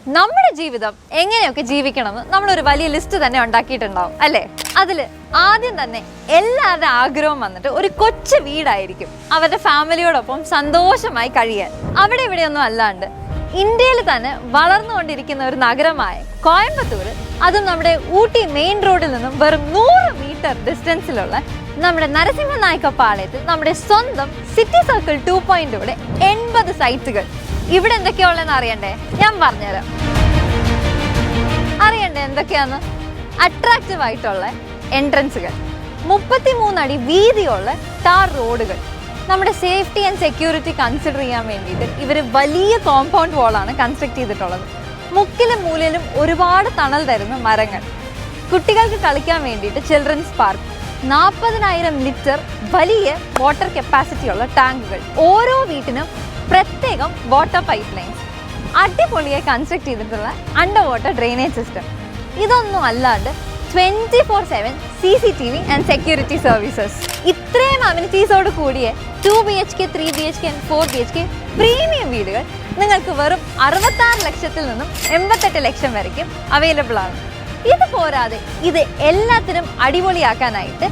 നമ്മുടെ ജീവിതം എങ്ങനെയൊക്കെ ജീവിക്കണമെന്ന് നമ്മളൊരു വലിയ ലിസ്റ്റ് തന്നെ ഉണ്ടാക്കിയിട്ടുണ്ടാവും അല്ലേ? അതിൽ ആദ്യം തന്നെ എല്ലാവരുടെ ആഗ്രഹം വന്നിട്ട് ഒരു കൊച്ചു വീടായിരിക്കും, അവരുടെ ഫാമിലിയോടൊപ്പം സന്തോഷമായി കഴിയാൻ. അവിടെ ഇവിടെയൊന്നും അല്ലാണ്ട് ഇന്ത്യയിൽ തന്നെ വളർന്നുകൊണ്ടിരിക്കുന്ന ഒരു നഗരമായ കോയമ്പത്തൂർ, അതും നമ്മുടെ ഊട്ടി മെയിൻ റോഡിൽ നിന്നും വെറും 100 മീറ്റർ ഡിസ്റ്റൻസിലുള്ള നമ്മുടെ നരസിംഹനായിക്കപ്പാളയത്തിൽ നമ്മുടെ സ്വന്തം സിറ്റി സർക്കിൾ 2.0 80 സൈറ്റുകൾ. ഇവിടെ എന്തൊക്കെയുള്ളതെന്ന് അറിയണ്ടേ? ഞാൻ പറഞ്ഞുതരാം. അറിയണ്ടേ എന്തൊക്കെയാന്ന്? അട്രാക്റ്റീവ് ആയിട്ടുള്ള എൻട്രൻസുകൾ, 33 അടി വീതിയുള്ള ടാർ റോഡുകൾ, നമ്മുടെ സേഫ്റ്റി ആൻഡ് സെക്യൂരിറ്റി കൺസിഡർ ചെയ്യാൻ വേണ്ടിയിട്ട് ഇവർ വലിയ കോമ്പൗണ്ട് വാളാണ് കൺസ്ട്രക്ട് ചെയ്തിട്ടുള്ളത്. മുക്കിലും മൂലയിലും ഒരുപാട് തണൽ തരുന്ന മരങ്ങൾ, കുട്ടികൾക്ക് കളിക്കാൻ വേണ്ടിയിട്ട് ചിൽഡ്രൻസ് പാർക്ക്, 40,000 ലിറ്റർ വലിയ വാട്ടർ കപ്പാസിറ്റിയുള്ള ടാങ്കുകൾ, ഓരോ വീട്ടിനും പ്രത്യേകം വാട്ടർ പൈപ്പ് ലൈൻസ്, അടിപൊളിയായി കൺസ്ട്രക്ട് ചെയ്തിട്ടുള്ള അണ്ടർ വാട്ടർ ഡ്രെയിനേജ് സിസ്റ്റം. ഇതൊന്നും അല്ലാണ്ട് 24/7 CCTV ആൻഡ് സെക്യൂരിറ്റി സർവീസസ്. ഇത്രയും അമ്യൂണിറ്റീസോട് കൂടിയ 2 BHK, 3 BHK and 4 BHK premium വീടുകൾ നിങ്ങൾക്ക് വെറും 66 ലക്ഷത്തിൽ നിന്നും 88 ലക്ഷം വരയ്ക്കും അവൈലബിൾ ആണ്. ഇത് പോരാതെ ഇത് എല്ലാത്തിനും അടിപൊളിയാക്കാനായിട്ട്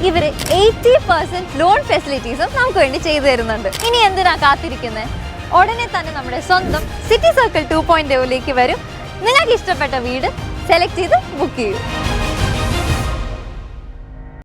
ഇവർ 80% ലോൺ ഫെസിലിറ്റീസും നമുക്ക് വേണ്ടി ചെയ്തു തരുന്നുണ്ട്. ഇനി എന്തിനാ കാത്തിരിക്കുന്നത്? ഉടനെ തന്നെ നമ്മുടെ സ്വന്തം സിറ്റി സർക്കിൾ 2.0 വരും. നിങ്ങൾക്ക് ഇഷ്ടപ്പെട്ട വീട് സെലക്ട് ചെയ്ത് ബുക്ക് ചെയ്യൂ.